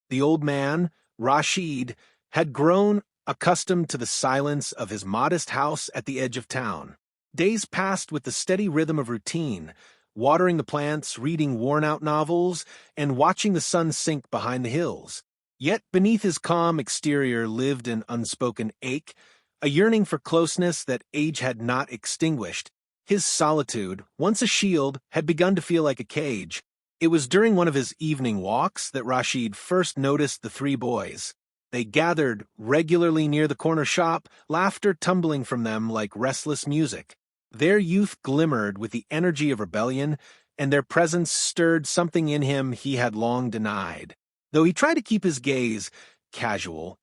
The old man, Rashid, had grown accustomed to the silence of his modest house at the edge of town. Days passed with the steady rhythm of routine, watering the plants, reading worn-out novels, and watching the sun sink behind the hills. Yet beneath his calm exterior lived an unspoken ache, a yearning for closeness that age had not extinguished. His solitude, once a shield, had begun to feel like a cage. It was during one of his evening walks that Rashid first noticed the three boys. They gathered regularly near the corner shop, laughter tumbling from them like restless music. Their youth glimmered with the energy of rebellion, and their presence stirred something in him he had long denied. Though he tried to keep his gaze casual,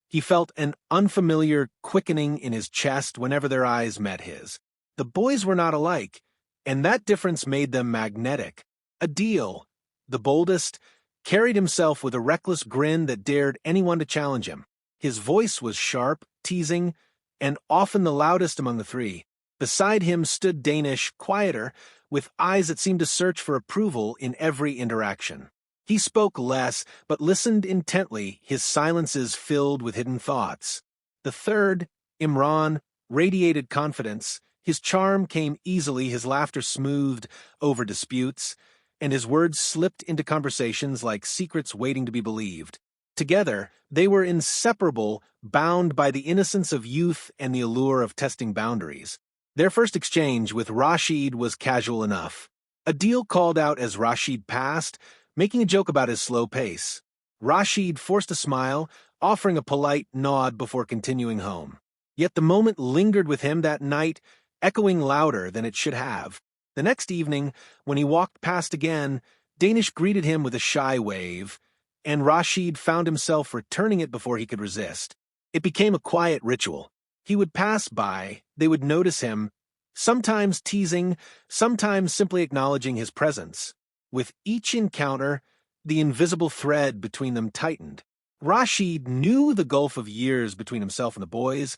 he felt an unfamiliar quickening in his chest whenever their eyes met his. The boys were not alike, and that difference made them magnetic. Adil, the boldest, carried himself with a reckless grin that dared anyone to challenge him. His voice was sharp, teasing, and often the loudest among the three. Beside him stood Danish, quieter, with eyes that seemed to search for approval in every interaction. He spoke less, but listened intently, his silences filled with hidden thoughts. The third, Imran, radiated confidence. His charm came easily, his laughter smoothed over disputes, and his words slipped into conversations like secrets waiting to be believed. Together, they were inseparable, bound by the innocence of youth and the allure of testing boundaries. Their first exchange with Rashid was casual enough. Adil called out as Rashid passed, making a joke about his slow pace. Rashid forced a smile, offering a polite nod before continuing home. Yet the moment lingered with him that night, echoing louder than it should have. The next evening, when he walked past again, Danish greeted him with a shy wave, and Rashid found himself returning it before he could resist. It became a quiet ritual. He would pass by, they would notice him, sometimes teasing, sometimes simply acknowledging his presence. With each encounter, the invisible thread between them tightened. Rashid knew the gulf of years between himself and the boys,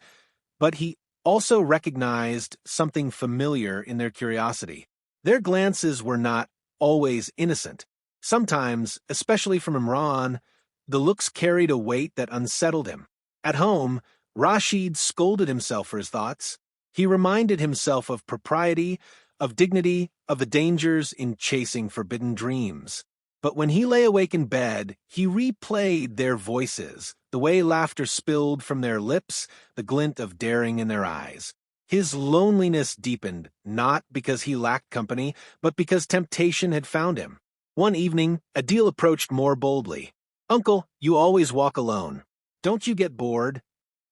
but he also recognized something familiar in their curiosity. Their glances were not always innocent. Sometimes, especially from Imran, the looks carried a weight that unsettled him. At home, Rashid scolded himself for his thoughts. He reminded himself of propriety, of dignity, of the dangers in chasing forbidden dreams. But when he lay awake in bed, he replayed their voices, the way laughter spilled from their lips, the glint of daring in their eyes. His loneliness deepened, not because he lacked company, but because temptation had found him. One evening, Adil approached more boldly. "Uncle, you always walk alone. Don't you get bored?"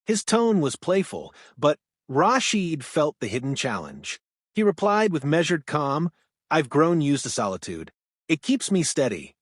His tone was playful, but Rashid felt the hidden challenge. He replied with measured calm, "I've grown used to solitude. It keeps me steady."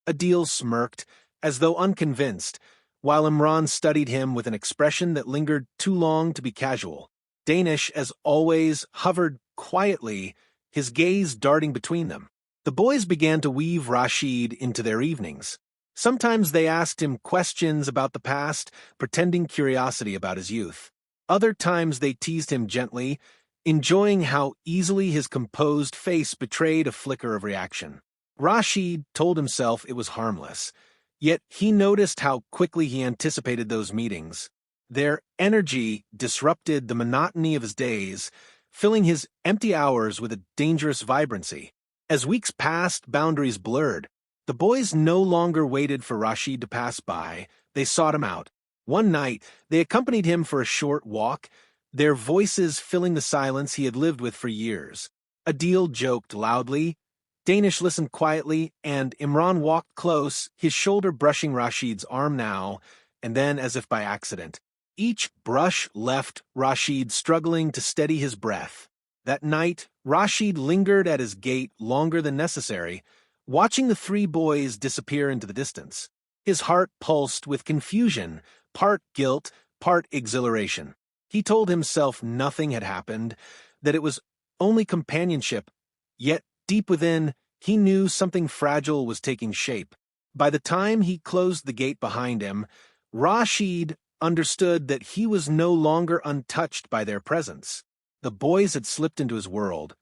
Adil smirked, as though unconvinced, while Imran studied him with an expression that lingered too long to be casual. Danish, as always, hovered quietly, his gaze darting between them. The boys began to weave Rashid into their evenings. Sometimes they asked him questions about the past, pretending curiosity about his youth. Other times they teased him gently, enjoying how easily his composed face betrayed a flicker of reaction. Rashid told himself it was harmless, yet he noticed how quickly he anticipated those meetings. Their energy disrupted the monotony of his days, filling his empty hours with a dangerous vibrancy. As weeks passed, boundaries blurred. The boys no longer waited for Rashid to pass by, they sought him out. One night, they accompanied him for a short walk, their voices filling the silence he had lived with for years. Adil joked loudly, Danish listened quietly, and Imran walked close, his shoulder brushing Rashid's arm now, and then as if by accident. Each brush left Rashid struggling to steady his breath. That night, Rashid lingered at his gate longer than necessary, watching the three boys disappear into the distance. His heart pulsed with confusion, part guilt, part exhilaration. He told himself nothing had happened, that it was only companionship, yet deep within, he knew something fragile was taking shape. By the time he closed the gate behind him, Rashid understood that he was no longer untouched by their presence. The boys had slipped into his world,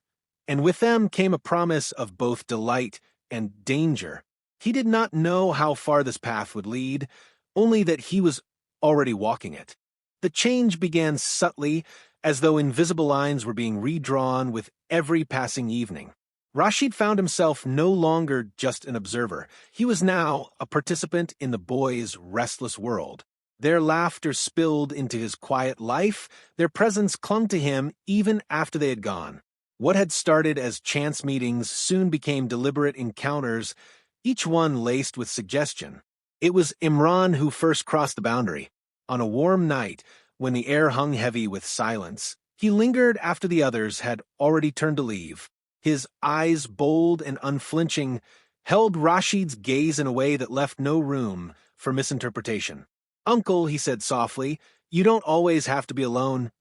and with them came a promise of both delight and danger. He did not know how far this path would lead, only that he was already walking it. The change began subtly, as though invisible lines were being redrawn with every passing evening. Rashid found himself no longer just an observer. He was now a participant in the boys' restless world. Their laughter spilled into his quiet life, their presence clung to him even after they had gone. What had started as chance meetings soon became deliberate encounters, each one laced with suggestion. It was Imran who first crossed the boundary. On a warm night, when the air hung heavy with silence, he lingered after the others had already turned to leave. His eyes, bold and unflinching, held Rashid's gaze in a way that left no room for misinterpretation. "Uncle," he said softly, "you don't always have to be alone."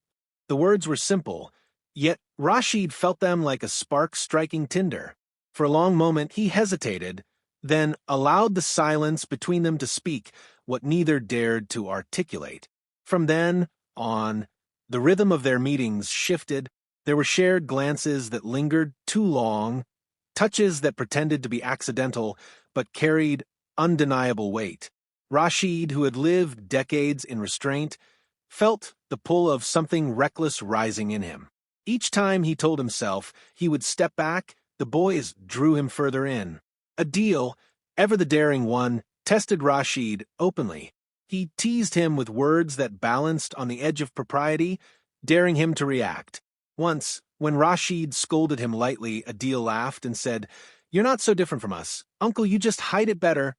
The words were simple, yet Rashid felt them like a spark striking tinder. For a long moment he hesitated, then allowed the silence between them to speak what neither dared to articulate. From then on, the rhythm of their meetings shifted. There were shared glances that lingered too long, touches that pretended to be accidental but carried undeniable weight. Rashid, who had lived decades in restraint, felt the pull of something reckless rising in him. Each time he told himself he would step back, the boys drew him further in. Adil, ever the daring one, tested Rashid openly. He teased him with words that balanced on the edge of propriety, daring him to react. Once, when Rashid scolded him lightly, Adil laughed and said, "You're not so different from us. Uncle, you just hide it better."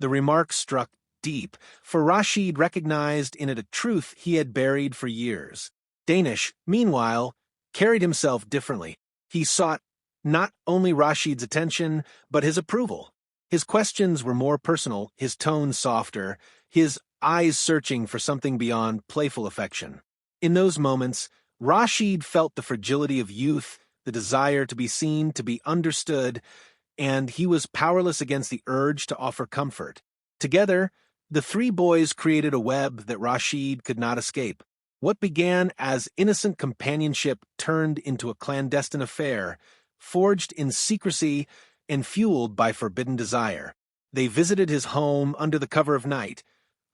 The remark struck deep, for Rashid recognized in it a truth he had buried for years. Danish, meanwhile, carried himself differently. He sought not only Rashid's attention, but his approval. His questions were more personal, his tone softer, his eyes searching for something beyond playful affection. In those moments, Rashid felt the fragility of youth, the desire to be seen, to be understood, and he was powerless against the urge to offer comfort. Together, the three boys created a web that Rashid could not escape. What began as innocent companionship turned into a clandestine affair, forged in secrecy and fueled by forbidden desire. They visited his home under the cover of night.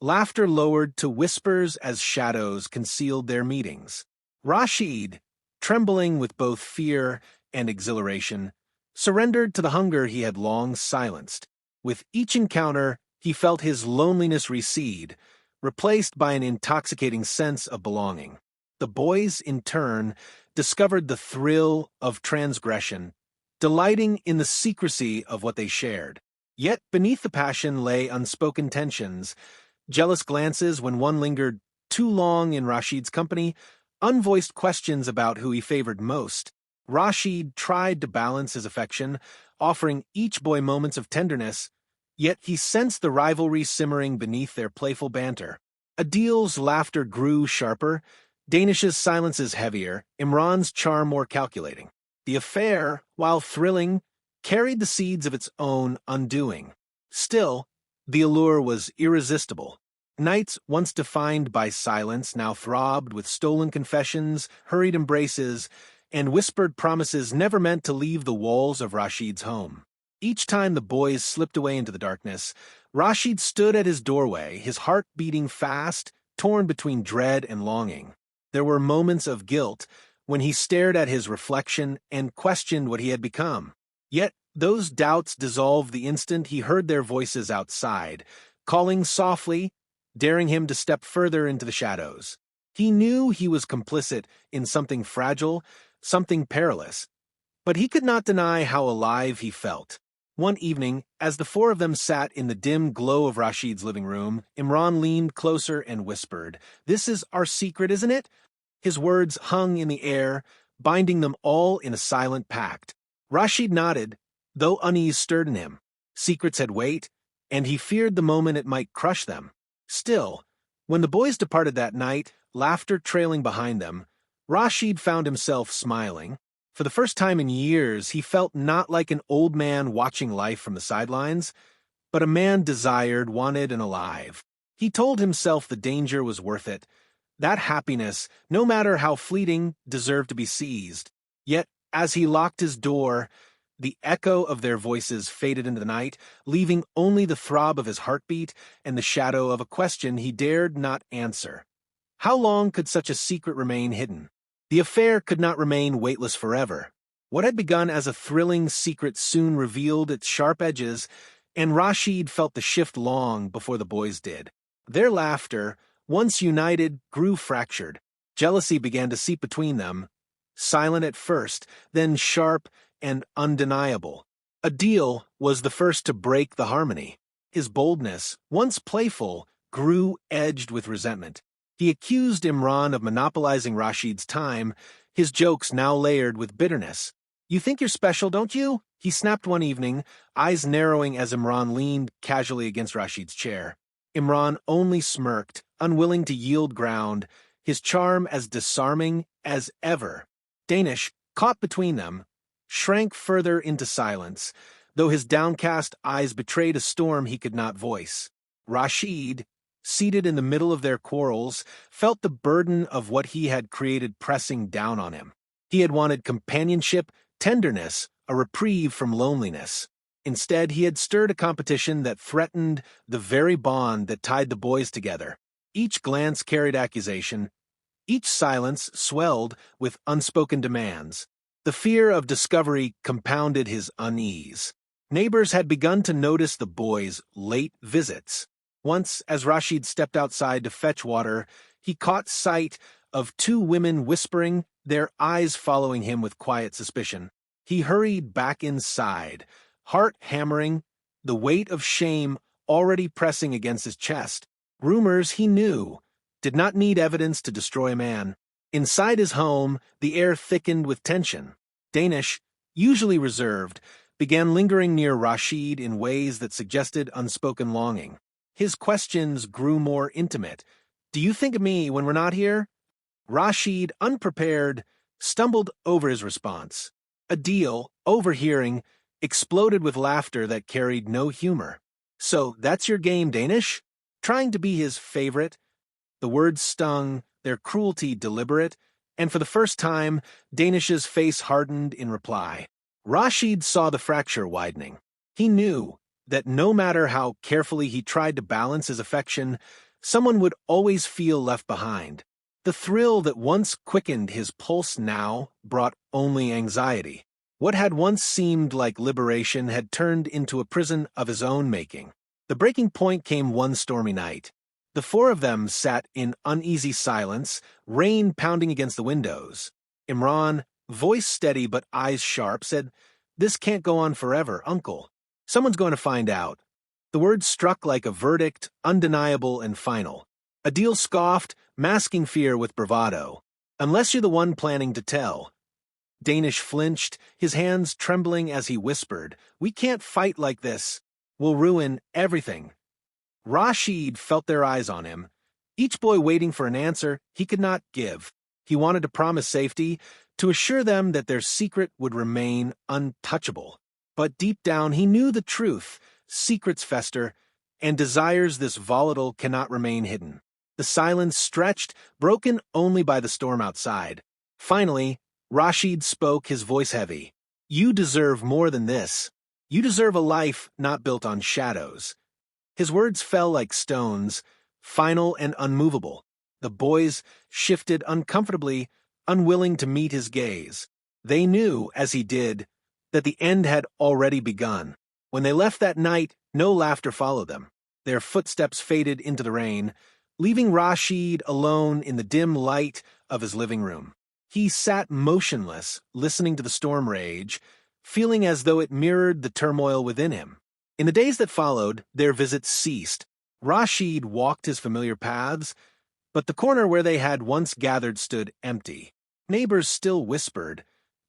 Laughter lowered to whispers as shadows concealed their meetings. Rashid, trembling with both fear and exhilaration, surrendered to the hunger he had long silenced. With each encounter, he felt his loneliness recede, replaced by an intoxicating sense of belonging. The boys, in turn, discovered the thrill of transgression, delighting in the secrecy of what they shared. Yet beneath the passion lay unspoken tensions, jealous glances when one lingered too long in Rashid's company, unvoiced questions about who he favored most. Rashid tried to balance his affection, offering each boy moments of tenderness, yet he sensed the rivalry simmering beneath their playful banter. Adil's laughter grew sharper, Danish's silences heavier, Imran's charm more calculating. The affair, while thrilling, carried the seeds of its own undoing. Still, the allure was irresistible. Nights once defined by silence now throbbed with stolen confessions, hurried embraces, and whispered promises never meant to leave the walls of Rashid's home. Each time the boys slipped away into the darkness, Rashid stood at his doorway, his heart beating fast, torn between dread and longing. There were moments of guilt when he stared at his reflection and questioned what he had become. Yet those doubts dissolved the instant he heard their voices outside, calling softly, daring him to step further into the shadows. He knew he was complicit in something fragile, something perilous, but he could not deny how alive he felt. One evening, as the four of them sat in the dim glow of Rashid's living room, Imran leaned closer and whispered, "This is our secret, isn't it?" His words hung in the air, binding them all in a silent pact. Rashid nodded, though unease stirred in him. Secrets had weight, and he feared the moment it might crush them. Still, when the boys departed that night, laughter trailing behind them, Rashid found himself smiling. For the first time in years, he felt not like an old man watching life from the sidelines, but a man desired, wanted, and alive. He told himself the danger was worth it. That happiness, no matter how fleeting, deserved to be seized. Yet, as he locked his door, The echo of their voices faded into the night, leaving only the throb of his heartbeat and the shadow of a question he dared not answer. How long could such a secret remain hidden? The affair could not remain weightless forever. What had begun as a thrilling secret soon revealed its sharp edges, and Rashid felt the shift long before the boys did. Their laughter, once united, grew fractured. Jealousy began to seep between them, silent at first, then sharp and undeniable. Adil was the first to break the harmony. His boldness, once playful, grew edged with resentment. He accused Imran of monopolizing Rashid's time, his jokes now layered with bitterness. "You think you're special, don't you?" he snapped one evening, eyes narrowing as Imran leaned casually against Rashid's chair. Imran only smirked, unwilling to yield ground, his charm as disarming as ever. Danish, caught between them, shrank further into silence, though his downcast eyes betrayed a storm he could not voice. Rashid, seated in the middle of their quarrels, felt the burden of what he had created pressing down on him. He had wanted companionship, tenderness, a reprieve from loneliness. Instead, he had stirred a competition that threatened the very bond that tied the boys together. Each glance carried accusation. Each silence swelled with unspoken demands. The fear of discovery compounded his unease. Neighbors had begun to notice the boys' late visits. Once, as Rashid stepped outside to fetch water, he caught sight of two women whispering, their eyes following him with quiet suspicion. He hurried back inside, heart hammering, the weight of shame already pressing against his chest. Rumors, he knew, did not need evidence to destroy a man. Inside his home, the air thickened with tension. Danish, usually reserved, began lingering near Rashid in ways that suggested unspoken longing. His questions grew more intimate. "Do you think of me when we're not here?" Rashid, unprepared, stumbled over his response. Adil, overhearing, exploded with laughter that carried no humor. "So that's your game, Danish? Trying to be his favorite?" The words stung, their cruelty deliberate, and for the first time, Danish's face hardened in reply. Rashid saw the fracture widening. He knew that no matter how carefully he tried to balance his affection, someone would always feel left behind. The thrill that once quickened his pulse now brought only anxiety. What had once seemed like liberation had turned into a prison of his own making. The breaking point came one stormy night. The four of them sat in uneasy silence, rain pounding against the windows. Imran, voice steady but eyes sharp, said, "This can't go on forever, Uncle. Someone's going to find out." The words struck like a verdict, undeniable and final. Adil scoffed, masking fear with bravado. "Unless you're the one planning to tell." Danish flinched, his hands trembling as he whispered, "We can't fight like this. We'll ruin everything." Rashid felt their eyes on him, each boy waiting for an answer he could not give. He wanted to promise safety, to assure them that their secret would remain untouchable. But deep down he knew the truth. Secrets fester, and desires this volatile cannot remain hidden. The silence stretched, broken only by the storm outside. Finally, Rashid spoke, his voice heavy. "You deserve more than this. You deserve a life not built on shadows." His words fell like stones, final and unmovable. The boys shifted uncomfortably, unwilling to meet his gaze. They knew, as he did, that the end had already begun. When they left that night, no laughter followed them. Their footsteps faded into the rain, leaving Rashid alone in the dim light of his living room. He sat motionless, listening to the storm rage, feeling as though it mirrored the turmoil within him. In the days that followed, their visits ceased. Rashid walked his familiar paths, but the corner where they had once gathered stood empty. Neighbors still whispered,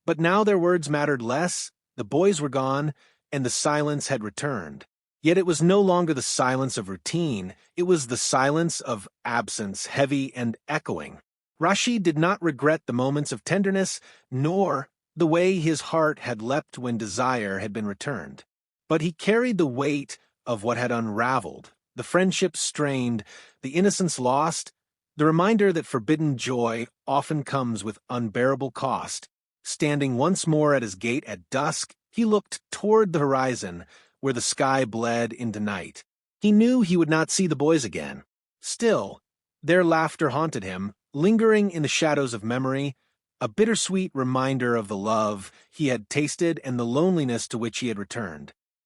but now their words mattered less. The boys were gone, and the silence had returned. Yet it was no longer the silence of routine, it was the silence of absence, heavy and echoing. Rashid did not regret the moments of tenderness, nor the way his heart had leapt when desire had been returned. But he carried the weight of what had unraveled, the friendship strained, the innocence lost, the reminder that forbidden joy often comes with unbearable cost. Standing once more at his gate at dusk, He looked toward the horizon, where the sky bled into night. He knew he would not see the boys again. Still, their laughter haunted him, lingering in the shadows of memory, a bittersweet reminder of the love he had tasted and the loneliness to which he had returned.